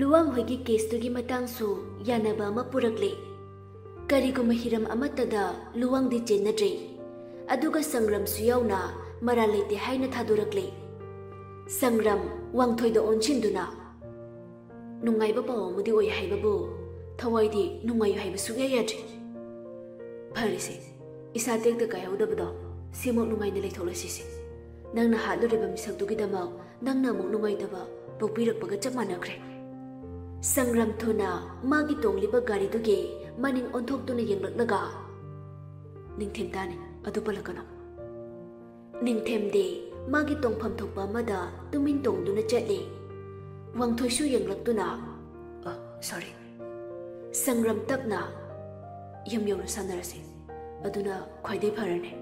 लुवांग होगी केसतुगी मतंगसु यानबा अमा पुरकले करिगुम हिरम अमतदा लुवांग दि चेन्नद्रे अदुगा संग्राम सुयावना मरा लेते हाइना थादुरकले संग्राम वांगथोइदा ओनचिंदुना नुंगाइबा पाव अमदि ओय हाइबाबु थवाइदि नुंगाइयो हाइबा सुया याद्रे फरिसे इसा टेकदा कायौदबदो सिमो नुंगाइना लेथोलसिसे नंगना हादुरिबा मिसक्तुगिदमा नंगना अमुक नुंगाइदबा पोपिरकपगा चप मानख्रे संग्राम थोना मागी तोंगलिबा गाड़ीदुगे मनिंग ओंथोक्तुना येंगलक्लगा निंगथेमताने अदु पलकनो निंगथेमदे मागी तोंगफम थोकपा अमदा तुमिन तोंगदुना चटले वांगथोइसु येंगलक्तुना सॉरी संग्राम तपना यम यौना सानरसे अदुना ख्वाइदे फरने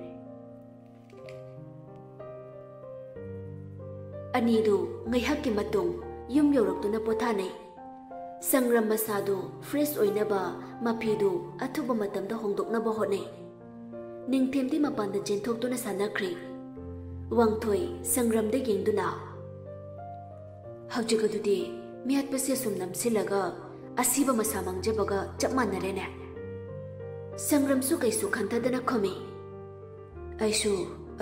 अनीदु ngaihakki matung yum yorokduna pothane संग्राम मसादो फ्रेश ओइनबा माफीदो अथुबा मतमदा होंदोकनबा होने निंगथेमदि मपानदा चेंथोक्तुना सानख्रे वांगथोइ संग्रामदे येंगदुना हौजिगदुदि मियातपसे सुम नमसिलगा असीबा मसा मंगजबगा चप मानरेने संग्रामसु कैसु खंथदना खमे आइसु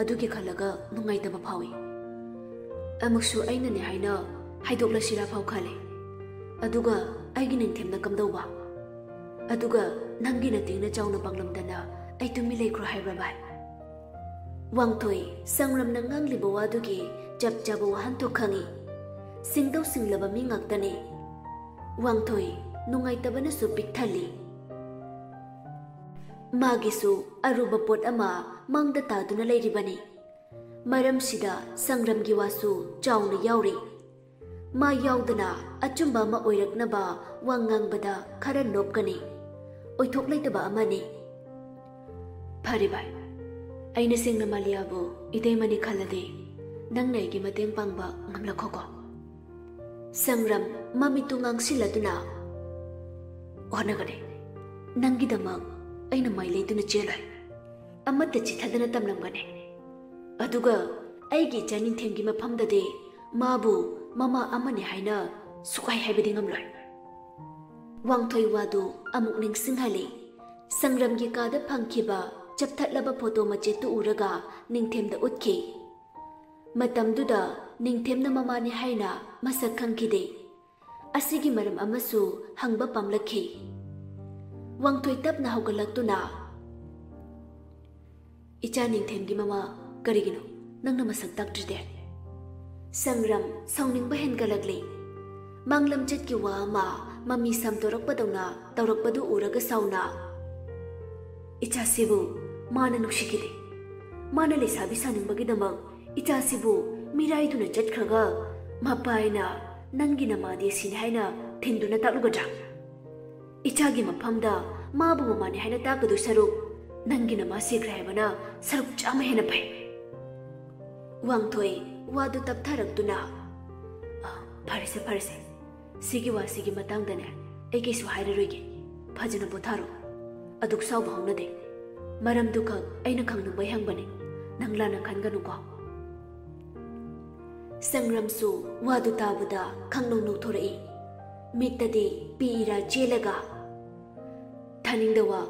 अदुगी खलगा नुंगाइतबा फावी अमुक्सु आइनने हाइना हाइदोक्लसिरा फाव खाले अदुगा आइगी निंगथेमना कमदौबा अदुगा नंगी नतिंगना चाउना पांगलमदना आई तुमि लेख्रो हाइब्राबाय वांगथोइ संग्राम नंगांगलिबा वादुगी चप चाबा वाहन्तो खंगी सिंगदौ सिंगलबा मि ngaktane वांगथोइ नुंगाइतबना सु पिकथली मागिसु अरुबा पोट अमा मंगदा तादुना लेरिबनी मरमसिदा संग्रामगी वासु चाउना याउरी मा याउदना अचुंबा मा ओइरकनबा वांगांगबदा खरा नोपकनी ओइथोक लेतबा अमानी फरे बाय आइना सिंगना मालियाबो इदैमनि खलदे नंगना एगी मतेंग पांगबा ngamlakhoko संग्राम ममितु ngang ओनगने नंगिदमक आइना माइलेदुना चेलय अमत्ता चिथदना तमलंगने अदुगा आइगी चानिंथेमगी मफमददे माबु ममा अमने हाइना सुखाइ हाइबदि ngamloi वांगथोइ वादु अमुक निंगसिंगहले संग्रामगी कादा फंगखिबा चपथलबा फोटो मचेतु उरगा निंगथेमदा उतखि मतमदुदा निंगथेमना ममानि हाइना मसक खंगखिदे असिगी मरम अमसु हंगबा पामलखि वांगथोइ तपना हौगलक्तुना इचा निंगथेमगी ममा करिगिनो नंगना मसक ताक्ट्रिदे संग्राम सौनिंगबा हेनगलगले मंगलम चटकी वा मा मम्मी समतोरकपदौना तौरकपदु उरगा साउना इचासिबु माना नुक्सिकिदे माना लेसाबि सानिंगबगिदमक इचासिबु मिराइदुना चटखरगा मपाइना नंगी नमादे सिने हाइना थिंदुना तालुगद्रा इचागी मफमदा माबु ममाने हाइना ताकदु सरुक नंगी नमा सिग्रा हाइबना सरुक चामा हेना फै वांगथोइ वादु तपथरक्तुना फरेसे सिगी वासिगी मतंगदने ए केसु हाइररोइगे फजना पोथारो अदुक साउबा हौनदे मरम दुख अइना खंगनु बैहंगबने नंगलाना खनगनुको संग्रामसु वादु ताबदा खंगनु नुथोरई मित्तदे पीरा चेलगा थानिंगदवा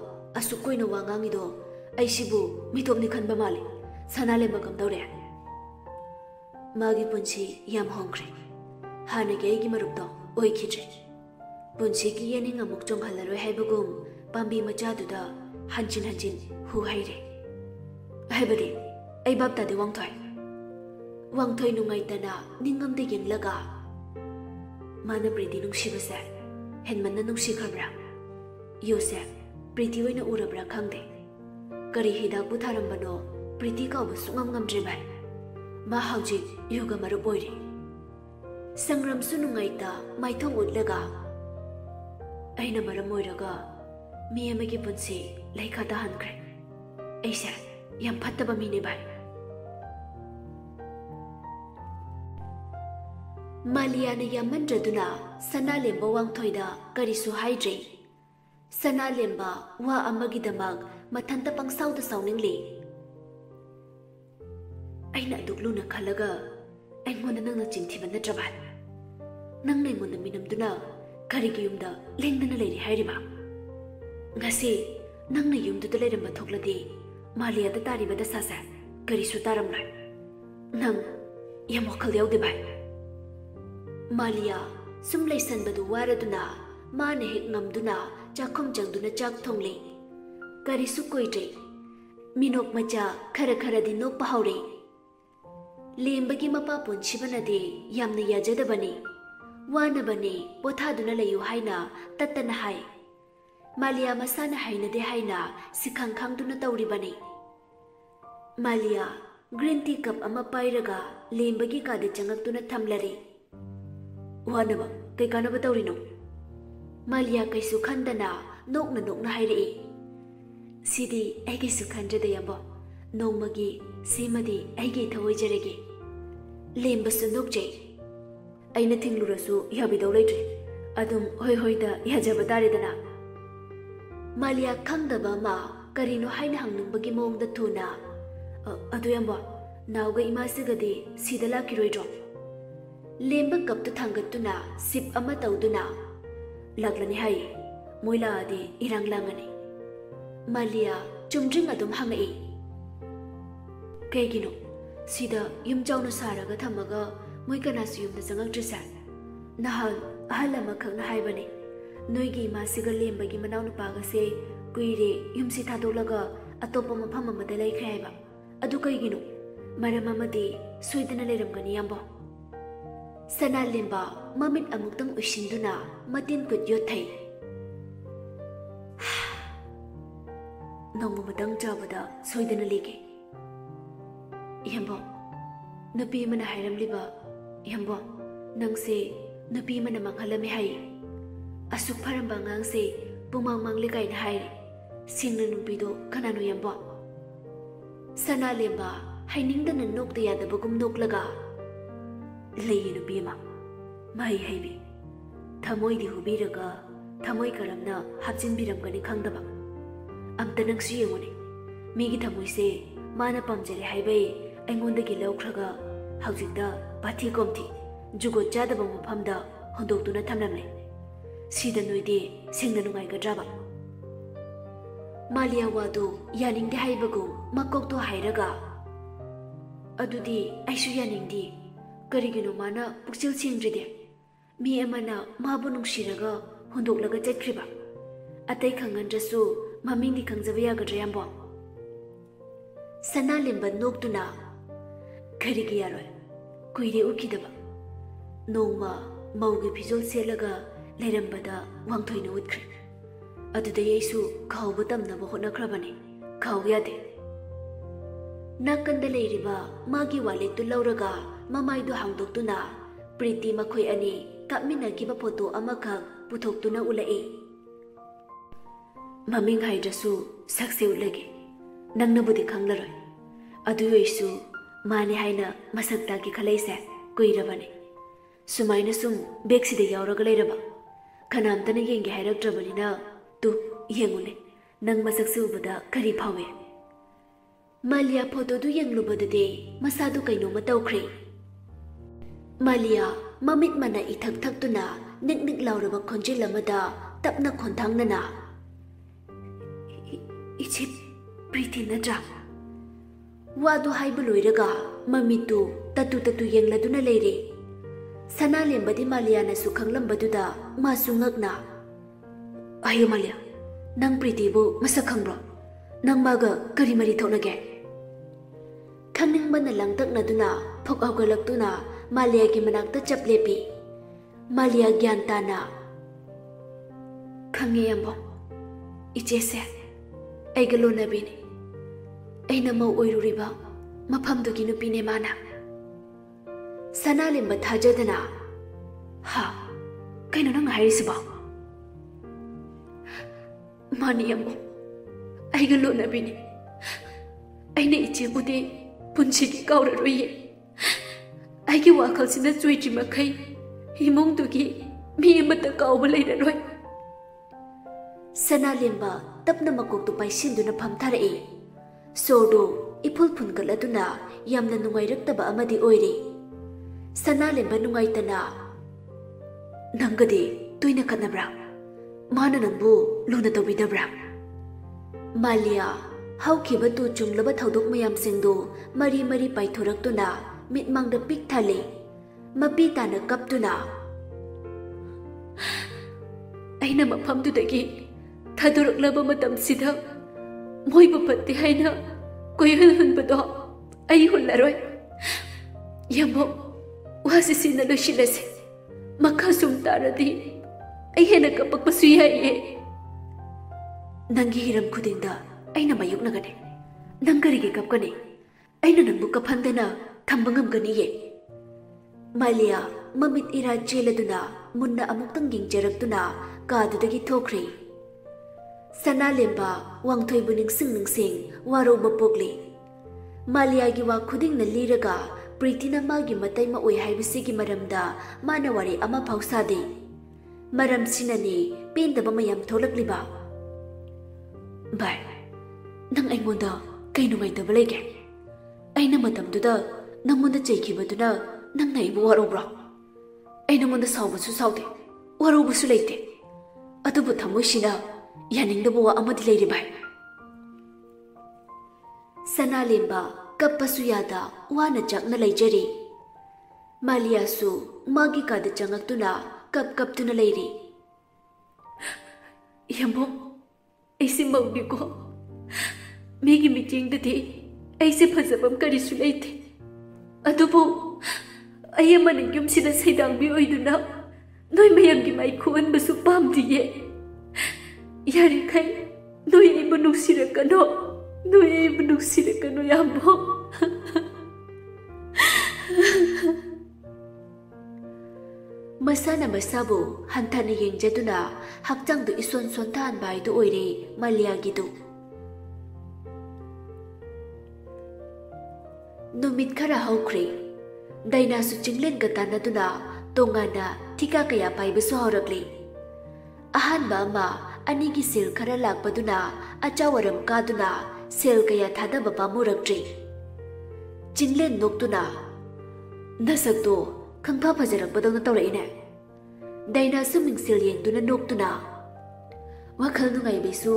असुकोइना वांगांगिदो अइसिबु मिथोबनि खनबा माले सनालेबा कमदौरे मागी पुंसी याम होंग्रे हानगे आइगी मरुपदो ओइखिद्रे पुंसीगी येनिंग अमुक चोंगहलरोय हाइबगुम पांबी मचादुदा हंजिन हु हाइरे हाइबदि ऐ बापतादे वांगथोइ नुंगाइतना निंगमदे येंगलगा माना प्रीति नुंसिबसे हेनमन्ना नुंसिखरब्रा योसे प्रीति ओइना उरब्रा खंगदे करी हिदाक बुथारंबनो प्रीति काउबा सुंगम ngamdre bai मा हौजिक युग मरुप ओइरे संग्रामसु नुंगाइता माइथों उदलगा अइना मरम ओइरगा मी अमगी पुंसी लैखा ताहनख्रे ऐसे याम फत्तबा मीने बाय मालियाना यामंद्रदुना सनालेम्बा वांगथोइदा करिसु हाइद्रे सनालेम्बा वा अमगिदमक मथंता पंगसाउदा साउनिंगले अइना दुगलुना खलगा अइंगोना नंगना चिंथिबा नत्रबा nang lengon na minamduna karigi yumda lengdana leiri hairiba ngasi nang na yumduda leiramba thokladi Malia da tariba da sasa karisu taramlai nang yam wakhal yaudi bai Malia sum leisan badu waraduna mane hek ngamduna chakhum jangduna chak thongli karisu koitre minok macha khara khara di nok pahaure lembagi mapa ponchibanade yamna yajadabani wana bani pothaduna layu haina tatana hai Malia masana haina de haina sikhang khangduna tauribani Malia green tea cup ama pairaga lembagi ka de changaktuna thamlari wana ba kai kana ba taurino Malia kaisu khandana nokna hairei Sidi aigi su khanjada yambo nongmagi simadi aigi thawai jarege lemba su nokjai aina thinglurasu yabidau leitre adum hoi da yajaba taridana Malia khangdaba ma karino haina hangnungbagi mongda thuna adu yambo nauga imasigadi sida lakiroidro lemba kaptu thangatuna sip ama tawduna laglani hai moila adi iranglangani Malia chumdring adum hangai kaigino sida yumjauna saraga thamaga moi kana siyumda changaktrisa nahal ahalama khakna haibani noigi masiga lembagi manaw nupaga se kuire yumsi thadolaga atopa mafam amada laikhre haiba adu kaigino maram amadi soidana leramgani yambo sana lemba mamit amuktang ushinduna matin kutyo thai Nong madang jabada soidana lege Yambo Nabi mana hairam liba Yambo Nang se Nabi mana manghalami hai Asuk paramba ngang se Pumang manglikai na hai Singna numpido kanano yambo Sana lemba Haining da nanok da yada bagum nok laga Layi nabi ma Mahi haibi Thamoy di hubiraga Thamoy karamna hapjin biram gani khangdaba Amta nangsu yengone migi thamoise mana pamjare haibai aingondagi lawkhraga haujikda pathi komthi jugo chadaba mafamda hondoktuna thamlamle sida noide sengna nungai gadraba Malia wadu yaningde haibagu makokto hairaga adudi aisu yaningdi karigino mana pukchil singdride mi amana mabu nungshiraga hondoklaga chatkriba atai khangandrasu Maming khangjaba yagadra yambo Sana lemba noktuna karigi yaroi kuire ukidaba nongma maugi phijol selaga leirambada wangthoina utkri aduda yesu khawba tamnaba hotnakrabani khaw yade nakanda leiriba magi wallet tu lauraga mamaidu hangdoktuna priti makhoi ani kapminagiba photo amaka puthoktuna ulai Maming haidrasu sakse ulage nangna budi khanglaroi adu yoisu mane haina masakta ki khalaise kuirabane sumaina sum bekside yauraga leiraba khanamtana yenge hairaktrabanina tu yengule nang masakse ubada kari phawe Malia photo du yenglubadade masadu kaino mataukhre Malia mamit mana ithak thaktuna nik lauraba khonjil amada tapna khonthangnana Ichi Priti Nadra Wadu Haibuloiraga Mamitu Tatu Yengladuna Lady Sana Lembadi Maliana Sukanglam Baduda Masungagna Ayo Malia Nang Priti Bu Masakangro Nang Maga Karimari Tonage Kaning Banalang Taknaduna Pokagalaktuna Malia Gimanakta Chaplepi Malia Gyantana Kangeyambo Ichese Aigalo nabini Aina mau oiruriba mafamdugi nupine mana Sana lemba thajadana Ha kaino nang hairisiba Mani yambo Aigalo nabini Aina iche bude punchigi kauraroye Aigi wakalsina chuiji makai Himongdugi mi amata kauba leiraroi Sana lemba tapna makokto paisinduna phamtharai sordo ipul phungaladuna yamna nungairak taba amadi oire sana lemba nungaitana ꯅꯪꯒꯗꯤ ꯇꯣꯏꯅ ꯈꯠꯅꯕ꯭ꯔꯥ? ꯃꯥꯅ ꯅꯪꯕꯨ ꯂꯨꯅ ꯇꯧꯕꯤꯗꯕ꯭ꯔꯥ? ꯃꯥꯂꯤꯌꯥ ꯍꯧꯈꯤꯕ to ꯆꯨꯡꯂꯕ ꯊꯧꯗꯣꯛ ꯃꯌꯥꯝꯁꯤꯡꯗꯨ ꯃꯔꯤ ꯃꯔꯤ ꯄꯥꯏꯊꯣꯔꯛꯇꯨꯅ ꯃꯤꯠꯃꯥꯡꯗ ꯄꯤꯛ ꯊꯜꯂꯤ, ꯃꯄꯤ ꯇꯥꯅ ꯀꯞꯇꯨꯅ, ꯑꯩꯅ ꯃꯐꯝꯗꯨꯗꯒꯤ ꯊꯥꯗꯣꯔꯛꯂꯕ ꯃꯇꯝꯁꯤꯗ ꯃꯣꯏꯕꯨ ꯐꯠꯇꯦ ꯍꯥꯏꯅ ꯀꯣꯏꯍꯟ ꯍꯨꯟꯕꯗꯣ ꯑꯩ ꯍꯨꯜꯂꯔꯣꯏ꯫ ꯌꯥꯝꯕꯣ, ꯋꯥꯁꯤ ꯁꯤꯅ ꯂꯣꯏꯁꯤꯜꯂꯁꯤ꯫ ꯃꯈꯥ ꯁꯨꯝ ꯇꯥꯔꯗꯤ ꯑꯩ ꯍꯦꯟꯅ ꯀꯞꯄꯛꯄꯁꯨ ꯌꯥꯏꯌꯦ꯫ ꯅꯪꯒꯤ ꯍꯤꯔꯝ ꯈꯨꯗꯤꯡꯗ ꯑꯩꯅ ꯃꯥꯌꯣꯛꯅꯒꯅꯤ꯫ ꯅꯪ ꯀꯔꯤꯒꯤ ꯀꯞꯀꯅꯤ? ꯑꯩꯅ ꯅꯪꯕꯨ ꯀꯞꯍꯟꯗꯅ ꯊꯝꯕ ꯉꯝꯒꯅꯤꯌꯦ꯫ ꯃꯥꯂꯤꯌꯥ ꯃꯃꯤꯠ ꯏꯔꯥ ꯆꯦꯜꯂꯗꯨꯅ ꯃꯨꯟꯅ ꯑꯃꯨꯛꯇꯪ ꯌꯦꯡꯖꯔꯛꯇꯨꯅ ꯀꯥꯗꯨꯗꯒꯤ ꯊꯣꯛꯈ꯭ꯔꯤ꯫ ꯁꯅꯥꯂꯦꯝꯕ ꯋꯥꯡꯊꯣꯏꯕꯨ ꯅꯤꯡꯁꯤꯡ ꯅꯤꯡꯁꯤꯡ ꯋꯥꯔꯧꯕ ꯄꯣꯛꯂꯤ꯫ ꯃꯥꯂꯤꯌꯥꯒꯤ ꯋꯥ ꯈꯨꯗꯤꯡꯅ ꯂꯤꯔꯒ ꯄ꯭ꯔꯤꯊꯤꯅ ꯃꯥꯒꯤ ꯃꯇꯩꯃ ꯑꯣꯏ ꯍꯥꯏꯕꯁꯤꯒꯤ ꯃꯔꯝꯗ ꯃꯥꯅ ꯋꯥꯔꯤ ꯑꯃꯐꯥꯎ ꯁꯥꯗꯦ꯫ ꯃꯔꯝꯁꯤꯅꯅꯤ ꯄꯦꯟꯗꯕ ꯃꯌꯥꯝ ꯊꯣꯛꯂꯛꯂꯤꯕ꯫ ꯚꯥꯏ, ꯅꯪ ꯑꯩꯉꯣꯟꯗ ꯀꯩ ꯅꯨꯡꯉꯥꯏꯇꯕ ꯂꯩꯒꯦ? ꯑꯩꯅ ꯃꯇꯝꯗꯨꯗ ꯅꯪꯉꯣꯟꯗ ꯆꯩꯈꯤꯕꯗꯨꯅ ꯅꯪꯅ ꯑꯩꯕꯨ ꯋꯥꯔꯧꯕ꯭ꯔꯣ? ꯑꯩ ꯅꯪꯉꯣꯟꯗ ꯁꯥꯎꯕꯁꯨ ꯁꯥꯎꯗꯦ, ꯋꯥꯔꯧꯕꯁꯨ ꯂꯩꯇꯦ꯫ ꯑꯗꯨꯕꯨ ꯊꯃꯣꯏꯁꯤꯅ ꯌꯥꯅꯤꯡꯗꯕ ꯋꯥ ꯑꯃꯗꯤ ꯂꯩꯔꯦ ꯚꯥꯏ꯫ ꯁꯅꯥꯂꯦꯝꯕ ꯀꯞꯄꯁꯨ ꯌꯥꯗ ꯋꯥꯅ ꯆꯥꯛꯅ ꯂꯩꯖꯔꯤ꯫ ꯃꯥꯂꯤꯌꯥꯁꯨ ꯃꯥꯒꯤ ꯀꯥꯗ ꯆꯪꯉꯛꯇꯨꯅ ꯀꯞꯇꯨꯅ ꯂꯩꯔꯤ꯫ ꯌꯥꯝꯕꯣ, ꯑꯩꯁꯦ ꯃꯧꯅꯤꯀꯣ꯫ ꯃꯤꯒꯤ ꯃꯤꯠꯌꯦꯡꯗꯗꯤ ꯑꯩꯁꯦ ꯐꯖꯕꯝ ꯀꯔꯤꯁꯨ ꯂꯩꯇꯦ꯫ ꯑꯗꯨꯕꯨ ꯑꯩ ꯑꯃꯅ ꯌꯨꯝꯁꯤꯗ ꯁꯩꯗꯥꯡꯕꯤ ꯑꯣꯏꯗꯨꯅ ꯅꯣꯏ ꯃꯌꯥꯝꯒꯤ ꯃꯥꯏꯈꯨꯍꯟꯕꯁꯨ ꯄꯥꯝꯗꯤꯌꯦ꯫ ꯌꯥꯔꯤꯈꯩ ꯅꯣꯏ ꯑꯩꯕꯨ ꯅꯨꯡꯁꯤꯔꯛꯀꯅꯣ, ꯅꯣꯏ ꯑꯩꯕꯨ ꯅꯨꯡꯁꯤꯔꯛꯀꯅꯣ ꯌꯥꯝꯕꯣ꯫ ꯃꯁꯥꯅ ꯃꯁꯥꯕꯨ ꯍꯟꯊꯅ ꯌꯦꯡꯖꯗꯨꯅ ꯍꯛꯆꯥꯡꯗꯨ ꯏꯁꯣꯟ ꯁꯣꯟꯊꯍꯟꯕ ꯍꯥꯏꯗꯨ ꯑꯣꯏꯔꯦ ꯃꯥꯂꯤꯌꯥꯒꯤꯗꯨ꯫ ꯅꯨꯃꯤꯠ ꯈꯔ ꯍꯧꯈ꯭ꯔꯦ꯫ ꯗꯥꯏꯅꯥꯁꯨ ꯆꯤꯡꯂꯦꯟꯒ ꯇꯥꯟꯅꯗꯨꯅ ꯇꯣꯉꯥꯟꯅ ꯊꯤꯀꯥ ꯀꯌꯥ ꯄꯥꯏꯕꯁꯨ ꯍꯧꯔꯛꯂꯤ꯫ ꯑꯍꯥꯟꯕ ꯑꯃ ꯑꯅꯤꯒꯤ ꯁꯦꯜ ꯈꯔ ꯂꯥꯛꯄꯗꯨꯅ ꯑꯆꯥꯋꯥꯔꯝ ꯀꯥꯗꯨꯅ ꯁꯦꯜ ꯀꯌꯥ ꯊꯥꯗꯕ ꯄꯥꯝꯃꯨꯔꯛꯇ꯭ꯔꯤ꯫ ꯆꯤꯡꯂꯦꯟ ꯅꯣꯛꯇꯨꯅ, ꯅꯁꯛꯇꯣ ꯈꯪꯐ ꯐꯖꯔꯛꯄꯗꯧꯅ ꯇꯧꯔꯛꯏꯅꯦ꯫ ꯗꯥꯏꯅꯥꯁꯨ ꯃꯤꯡꯁꯦꯜ ꯌꯦꯡꯗꯨꯅ ꯅꯣꯛꯇꯨꯅ, ꯋꯥꯈꯜ ꯅꯨꯡꯉꯥꯏꯕꯩꯁꯨ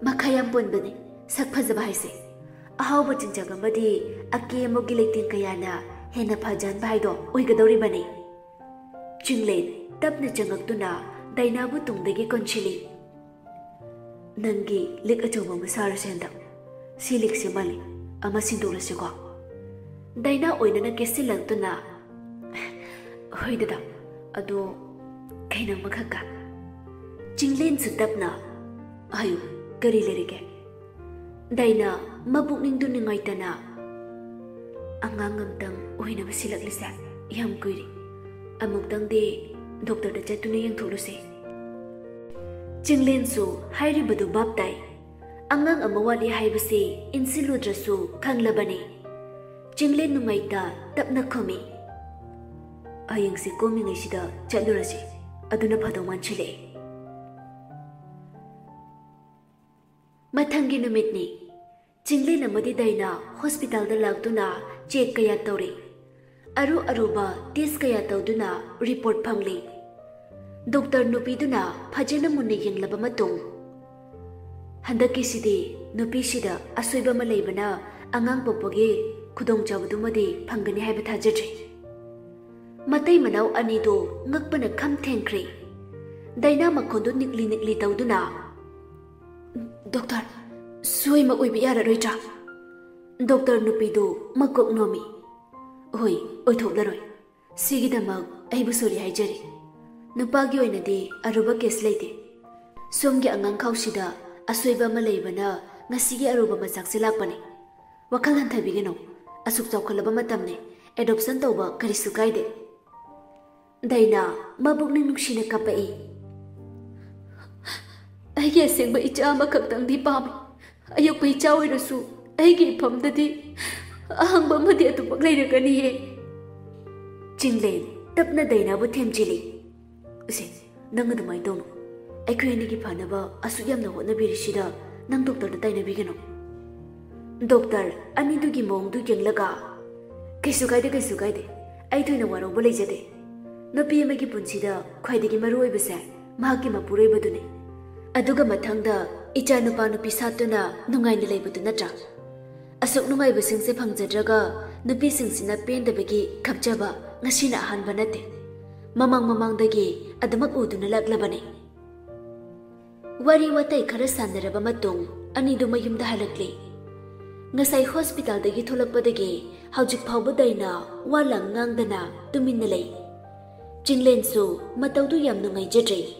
ꯃꯈꯥ ꯌꯥꯝ ꯄꯣꯟꯕꯅꯤ ꯁꯛ ꯐꯖꯕ ꯍꯥꯏꯁꯦ꯫ ꯑꯍꯥꯎꯕ ꯆꯤꯟꯖꯥꯛ ꯑꯃꯗꯤ ꯑꯀꯦ ꯑꯃꯧꯒꯤ ꯂꯩꯇꯦꯡ ꯀꯌꯥꯅ ꯍꯦꯟꯅ ꯐꯖꯍꯟꯕ ꯍꯥꯏꯗꯣ ꯑꯣꯏꯒꯗꯧꯔꯤꯕꯅꯤ꯫ ꯆꯤꯡꯂꯦꯟ ꯇꯞꯅ ꯆꯪꯉꯛꯇꯨꯅ ꯗꯥꯏꯅꯥꯕꯨ ꯇꯨꯡꯗꯒꯤ ꯀꯣꯟꯁꯤꯜꯂꯤ꯫ ꯅꯪꯒꯤ ꯂꯤꯛ ꯑꯆꯧꯕ ꯑꯃ ꯁꯥꯔꯁꯦ ꯍꯟꯗꯛ꯫ ꯁꯤ ꯂꯤꯛꯁꯦ ꯃꯥꯜꯂꯤ, ꯑꯃ ꯁꯤꯟꯗꯣꯛꯂꯁꯤꯀꯣ꯫ ꯗꯥꯏꯅꯥ ꯑꯣꯏꯅꯅ ꯀꯦꯁꯤꯜꯂꯛꯇꯨꯅ, ꯍꯣꯏ ꯗꯗꯥ, ꯑꯗꯣ ꯀꯩꯅꯣ ꯑꯃꯈꯛꯀ? ꯆꯤꯡꯂꯦꯟꯁꯨ ꯇꯞꯅ, ꯍꯥꯏꯌꯨ, ꯀꯔꯤ ꯂꯩꯔꯤꯒꯦ? ꯗꯥꯏꯅꯥ ꯃꯄꯨꯛꯅꯤꯡꯗꯨ ꯅꯨꯡꯉꯥꯏꯇꯅ, ꯑꯉꯥꯡ ꯑꯃꯇꯪ ꯑꯣꯏꯅꯕ ꯁꯤꯜꯂꯛꯂꯤꯁꯦ ꯌꯥꯝ ꯀꯨꯏꯔꯦ꯫ ꯑꯃꯨꯛꯇꯪꯗꯤ ꯗꯣꯛꯇꯔꯗ ꯆꯠꯇꯨꯅ ꯌꯦꯡꯊꯣꯛꯂꯨꯁꯦ꯫ ꯆꯤꯡꯂꯦꯟꯁꯨ ꯍꯥꯏꯔꯤꯕꯗꯨ ꯚꯥꯞ ꯇꯥꯏ꯫ ꯑꯉꯥꯡ ꯑꯃ ꯋꯥꯠꯂꯤ ꯍꯥꯏꯕꯁꯤ ꯏꯟꯁꯤꯜꯂꯨꯗ꯭ꯔꯁꯨ ꯈꯪꯂꯕꯅꯤ꯫ ꯆꯤꯡꯂꯦꯟ ꯅꯨꯡꯉꯥꯏꯇ ꯇꯞꯅ ꯈꯨꯝꯃꯤ, ꯍꯌꯦꯡꯁꯤ ꯀꯣꯝꯃꯤꯉꯩꯁꯤꯗ ꯆꯠꯂꯨꯔꯁꯤ, ꯑꯗꯨꯅ ꯐꯗꯧ ꯃꯥꯟꯁꯤꯜꯂꯛꯑꯦ꯫ ꯃꯊꯪꯒꯤ ꯅꯨꯃꯤꯠꯅꯤ꯫ ꯆꯤꯡꯂꯦꯟ ꯑꯃꯗꯤ ꯗꯥꯏꯅꯥ ꯍꯣꯁꯄꯤꯇꯥꯜꯗ ꯂꯥꯛꯇꯨꯅ ꯆꯦꯛ ꯀꯌꯥ ꯇꯧꯔꯤ꯫ ꯑꯔꯨ ꯑꯔꯨꯕ ꯇꯦꯁ ꯀꯌꯥ ꯇꯧꯗꯨꯅ ꯔꯤꯄꯣꯔꯠ ꯐꯪꯂꯤ꯫ ꯗꯣꯛꯇꯔ ꯅꯨꯄꯤꯗꯨꯅ ꯐꯖꯅ ꯃꯨꯟꯅ ꯌꯦꯡꯂꯕ ꯃꯇꯨꯡ, ꯍꯟꯗꯛꯀꯤꯁꯤꯗꯤ ꯅꯨꯄꯤꯁꯤꯗ ꯑꯁꯣꯏꯕ ꯑꯃ ꯂꯩꯕꯅ ꯑꯉꯥꯡ ꯄꯣꯛꯄꯒꯤ ꯈꯨꯗꯣꯡꯆꯥꯕꯗꯨꯃꯗꯤ ꯐꯪꯒꯅꯤ ꯍꯥꯏꯕ ꯊꯥꯖꯗ꯭ꯔꯤ꯫ ꯃꯇꯩ ꯃꯅꯥꯎ ꯑꯅꯤꯗꯨ ꯉꯛꯄꯅ ꯈꯝ ꯊꯦꯡꯈ꯭ꯔꯦ꯫ ꯗꯥꯏꯅꯥ ꯃꯈꯣꯟꯗꯨ ꯅꯤꯛꯂꯤ ꯅꯤꯛꯂꯤ ꯇꯧꯗꯨꯅ, ꯗꯣꯛꯇꯔ, ꯁꯣꯏꯃ ꯑꯣꯏꯕ ꯌꯥꯔꯔꯣꯏꯗ꯭ꯔꯥ? ꯗꯣꯛꯇꯔ ꯅꯨꯄꯤꯗꯨ ꯃꯀꯣꯛ ꯅꯣꯝꯃꯤ꯫ ꯍꯣꯏ, ꯑꯣꯏꯊꯣꯛꯂꯔꯣꯏ꯫ ꯁꯤꯒꯤꯗꯃꯛ ꯑꯩꯕꯨ ꯁꯣꯔꯤ ꯍꯥꯏꯖꯔꯤ꯫ ꯅꯨꯄꯥꯒꯤ ꯑꯣꯏꯅꯗꯤ ꯑꯔꯨꯕ ꯀꯦꯁ ꯂꯩꯇꯦ꯫ ꯁꯣꯝꯒꯤ ꯑꯉꯥꯡꯈꯥꯎꯁꯤꯗ ꯑꯁꯣꯏꯕ ꯑꯃ ꯂꯩꯕꯅ ꯉꯁꯤꯒꯤ ꯑꯔꯨꯕ ꯃꯆꯥꯛꯁꯦ ꯂꯥꯛꯄꯅꯤ꯫ ꯋꯥꯈꯜ ꯍꯟꯊꯕꯤꯒꯅꯨ, ꯑꯁꯨꯛ ꯆꯥꯎꯈꯠꯂꯕ ꯃꯇꯝꯅꯤ, ꯑꯦꯗꯣꯞꯁꯟ ꯇꯧꯕ ꯀꯔꯤꯁꯨ ꯀꯥꯏꯗꯦ꯫ ꯗꯥꯏꯅꯥ ꯃꯄꯨꯛꯅꯤꯡ ꯅꯨꯡꯁꯤꯅ ꯀꯞꯄꯛꯏ꯫ ꯑꯩꯒꯤ ꯑꯁꯦꯡꯕ ꯏꯆꯥ ꯑꯃꯈꯛꯇꯪꯗꯤ ꯄꯥꯝꯃꯤ꯫ ꯑꯌꯣꯛꯄ ꯏꯆꯥ ꯑꯣꯏꯔꯁꯨ ꯑꯩꯒꯤ ꯏꯐꯝꯗꯗꯤ ꯑꯍꯪꯕ ꯑꯃꯗꯤ ꯑꯗꯨꯃꯛ ꯂꯩꯔꯒꯅꯤꯌꯦ꯫ ꯆꯤꯡꯂꯦꯟ ꯇꯞꯅ ꯗꯥꯏꯅꯥꯕꯨ ꯊꯦꯝꯖꯤꯜꯂꯤ꯫ ꯏꯁꯦ, ꯅꯪ ꯑꯗꯨꯃꯥꯏꯅ ꯇꯧꯅꯨ꯫ ꯑꯩꯈꯣꯏ ꯑꯅꯤꯒꯤ ꯐꯅꯕ ꯑꯁꯨꯛ ꯌꯥꯝꯅ ꯍꯣꯠꯅꯕꯤꯔꯤꯁꯤꯗ ꯅꯪ ꯗꯣꯛꯇꯔꯗ ꯇꯥꯏꯅꯕꯤꯒꯅꯨ꯫ ꯗꯣꯛꯇꯔ ꯑꯅꯤꯗꯨꯒꯤ ꯃꯑꯣꯡꯗꯨ ꯌꯦꯡꯂꯒ, ꯀꯩꯁꯨ ꯀꯥꯏꯗꯦ, ꯀꯩꯁꯨ ꯀꯥꯏꯗꯦ, ꯑꯩ ꯊꯣꯏꯅ ꯋꯥꯔꯧꯕ ꯂꯩꯖꯗꯦ꯫ नुपी अमगी पुंसीदा ख्वाइदगी मरुओइबसे महाकी मपुरोइबदुनि अदुगा मथंगदा इचा नुपा नुपी सातुना नुंगाइना लेबदु नत्रा असुक नुंगाइबसिंगसे फंगजद्रगा नुपीसिंगसिना पेंदबगी खपजबा ngasiना अहानबा नते ममांग-ममांगदगी अदमक उदुना लग्लबने वरी वतै खरा सानरबा मतुंग अनिदु मयुमदा हलक्ले ngasai hospital dagi tholakpadagi haujuk phawba daina walang ngangdana tuminna lei chinglen su mataudu yam nungai jadrei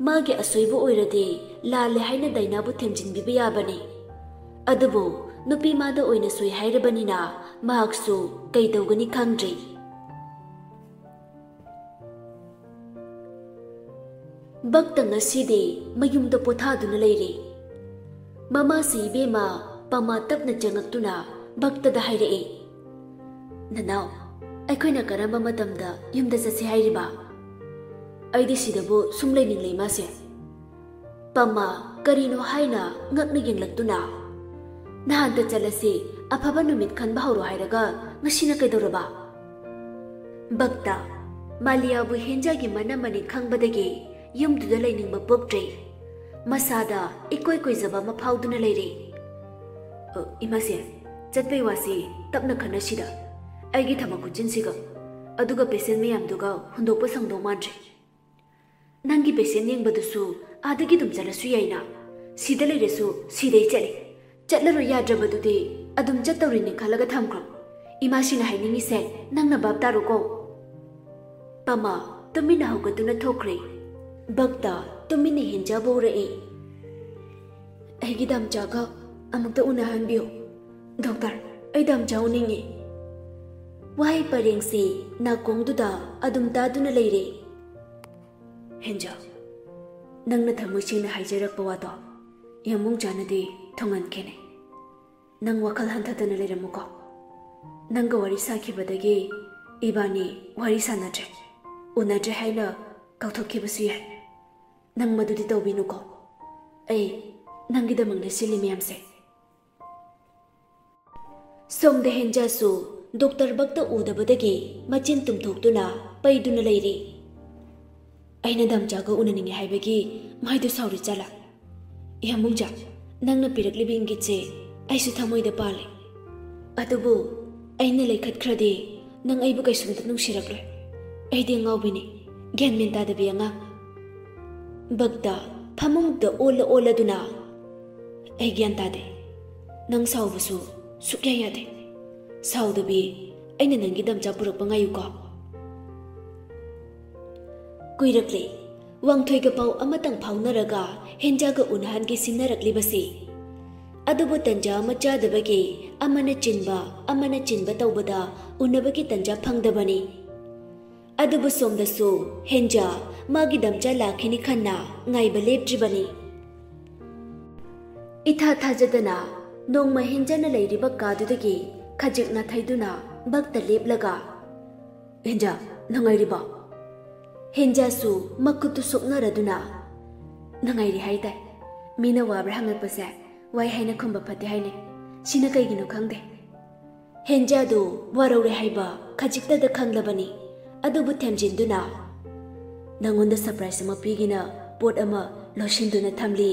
magi asoibu oirade lale haina daina bu themjin bi yabane adubu nupi mada oina soi hairabanina mahaksu kai tawgani khangdrei bakta ngaside mayumda pothaduna leire mama si bema Pama tapna jangaktuna baktada hairei nanau aikoina karamba matamda yumda jase hairiba aidi sidabu sumlei ninglei mase Pama karino haina ngakna yenglaktuna nahanta chalasi afaba numit khanba horo hairaga ngasina kaidoraba bakta malia bu henja gi manamani khangbadagi yumduda leiningba poktrei masada ikoi koizaba maphauduna leire इमासे चटपे वासी तपना खनसिदा आइगी थमकु जिनसिगा अदुगा patient मयामदुगा हुंदोकप संगदो मानजे नंगी patient येंगबदुसु आदगी दुम चलसु याइना सिदा लेरेसु सिदै चले चटलरो याद्रबदुदि अदुम चटतौरिने खलगा थमख्रो इमासिना हाइनिंगिसे नंगना बाप तारुको पमा तुमिना हौगतुना थोख्रे बक्ता तुमिने हिंजा बोरए आइगी दमचागा अमुक्ता उनाहनबियो doctor आई दमचा उनिंगे Y परेंगसी नाकोंगदुदा अदुम तादुना लेरे हेंजा नंगना थमुसिंगना हाइजरकपा वादो यमुंग जानदे थोंगनखेने नंग वखल हंथदना लेरमुको नंग वारी साखिबदगे इबानी वारी सानद्रे उनद्रे हाइना काउथोखिबसु याय नंग मदुदि तौबिनुको ऐ नंगिदमंगने सिलि मयामसे सोमदे हेंजासु डॉक्टर बक्ता उदबदगी मचिन तुमथोक्तुना पैदुना लेरी अइना दमचागा उननिंगे हाइबगी माइदु साउरि चला यामुंजा नंगना पिरकलिबि इंगितसे आइसु थमोइदा पाले अदुबु अइना लेखतख्रदे नंग आइबु कैसुमता नुंसिरक्ले अइदे ngawbini ग्यान मेन तादबि अंगा बक्ता फमुंगदा ओला ओलादुना अइ ग्यान तादे नंग साउबसु सुक्या यादे साउदबी अइना नंगी दमचा पुरकपा ngaयुको कुइरक्ले वांगथोइगा पाउ अमतंग फाउनरगा हेंजागा उनहानगे सिन्नरक्लिबसे अदुबु तंजा मचादबगे अमना चिनबा तौबदा उन्नबगी तंजा फंगदबनी अदुबु सोमदसु हेंजा मागी दमचा लाखिनी खन्ना ngaइबा लेप्ट्रिबनी इथा थाजदना नोंमा हेंजाना लेरिबा कादुदगी खजिकना थैदुना बक्ता लेपलगा हेंजा नंगाइरिबा हेंजासु मकुतु सोकनरदुना नंगाइरि हाइताय मीना वाब्रा हंगपसे वाइ हाइना खुंबा फते हाइने सिना कैगिनो खंगदे हेंजादु वारौरे हाइबा खजिकता खंगलबनी अदुबु थेमजिनदुना नंगोंदा सरप्राइज अमा पीगिना पोट अमा लोशिनदुना थमली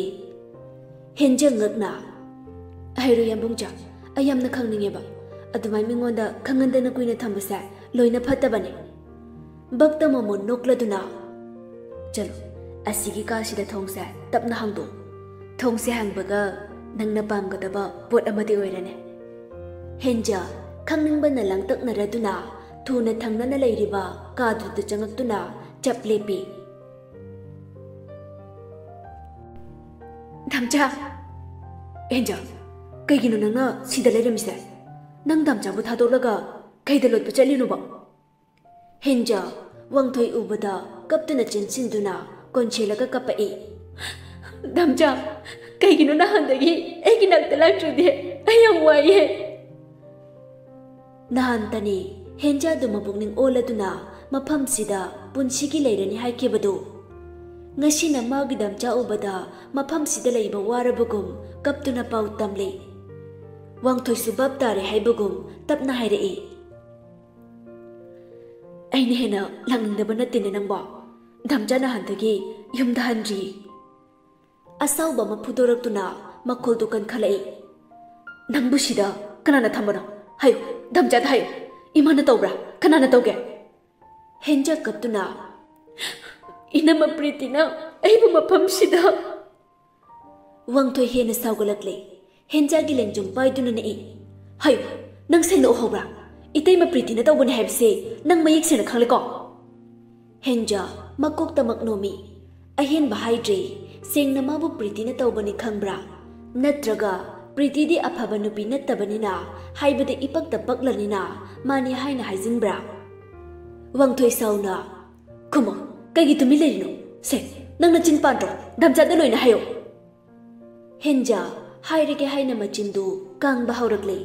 हेंजा ngakna Airo yambungja ayamna khangningebा adumai mingonda khangandana kuina thambase loina phatabane bakta momon nokladuna chalo asigi kasida thongse tapna hangdo thongse hangbaga nangna pamgadaba pot amadi oirane henja khangningbana langtakna raduna thuna thangnana leiriba kaduda changaktuna chaplepi damcha henja Kaigino nangna sida leremise nang damchabu thadolaga kaida lotpa challinuba Henja wangthoi ubada kaptuna chinsinduna konchelaga kapai Damcha kaigino na handagi egi nakta laktrude ayam waye Nahantani Henja du mabungning oladuna mafam sida punsigi leirani haikebadu Ngasina magi damcha ubada mafam sida leiba warabugum kaptuna pau tamle Wangthoi subab tare haibugum tapna hairei ꯑꯩꯅ ꯍꯦꯟꯅ ꯂꯥꯛꯅꯤꯡꯗꯕ ꯅꯠꯇꯦꯅꯦ ꯅꯪꯕꯣ ꯙꯝꯆꯥꯅ ꯍꯟꯗꯒꯤ ꯌꯨꯝꯗ ꯍꯟꯗ꯭ꯔꯤ ꯑꯁꯥꯎꯕ ꯑꯃ ꯐꯨꯗꯣꯔꯛꯇꯨꯅ ꯃꯈꯣꯜꯗꯨ ꯀꯟꯈꯠꯂꯛꯏ ꯅꯪꯕꯨ ꯁꯤꯗ ꯀꯅꯥꯅ ꯊꯝꯕꯅꯣ ꯍꯥꯏꯌꯨ ꯙꯝꯆꯥꯗ ꯍꯥꯏꯌꯨ ꯏꯃꯥꯅ ꯇꯧꯕ꯭ꯔꯥ ꯀꯅꯥꯅ ꯇꯧꯒꯦ ꯍꯦꯟꯖꯥ ꯀꯞꯇꯨꯅ ꯏꯅꯝꯃ ꯄ꯭ꯔꯤꯇꯤꯅ ꯑꯩꯕꯨ ꯃꯐꯝꯁꯤꯗ ꯋꯥꯡꯊꯣꯏ ꯍꯦꯟꯅ ꯁꯥꯎꯒꯠꯂꯛꯂꯦ ꯍꯦꯟꯖꯥꯒꯤ ꯂꯦꯡꯖꯨꯝ ꯄꯥꯏꯗꯨꯅ ꯅꯛꯏ ꯍꯥꯏꯌꯨ ꯅꯪ ꯁꯦꯡꯗꯣꯛ ꯍꯧꯕ꯭ꯔꯥ ꯏꯇꯩꯃ ꯄ꯭ꯔꯤꯇꯤꯅ ꯇꯧꯕꯅꯤ ꯍꯥꯏꯕꯁꯦ ꯅꯪ ꯃꯌꯦꯛ ꯁꯦꯡꯅ ꯈꯪꯂꯦꯀꯣ ꯍꯦꯟꯖꯥ ꯃꯀꯣꯛꯇꯃꯛ ꯅꯣꯝꯃꯤ ꯑꯍꯦꯟꯕ ꯍꯥꯏꯗ꯭ꯔꯦ ꯁꯦꯡꯅ ꯃꯥꯕꯨ ꯄ꯭ꯔꯤꯇꯤꯅ ꯇꯧꯕꯅꯤ ꯈꯪꯕ꯭ꯔꯥ ꯅꯠꯇ꯭ꯔꯒ ꯄ꯭ꯔꯤꯇꯤꯗꯤ ꯑꯐꯕ ꯅꯨꯄꯤ ꯅꯠꯇꯕꯅꯤꯅ ꯍꯥꯏꯕꯗ ꯏꯄꯛꯇ ꯄꯛꯂꯅꯤꯅ ꯃꯥꯅꯤ ꯍꯥꯏꯅ ꯍꯥꯏꯖꯤꯟꯕ꯭ꯔꯥ ꯋꯥꯡꯊꯣꯏ ꯁꯥꯎꯅ ꯈꯨꯝꯃꯣ ꯀꯩꯒꯤ ꯇꯨꯃꯤꯟ ꯂꯩꯔꯤꯅꯣ ꯁꯦ ꯅꯪꯅ ꯆꯤꯟ ꯄꯥꯟꯗ꯭ꯔꯣ ꯙꯝꯆꯥꯗ ꯂꯣꯏꯅ ꯍꯥꯏꯌꯣ ꯍꯦꯟꯖꯥ ꯍꯥꯏꯔꯒꯦ ꯍꯥꯏꯅ ꯃꯆꯤꯟꯗꯨ ꯀꯥꯡꯕ ꯍꯧꯔꯛꯂꯦ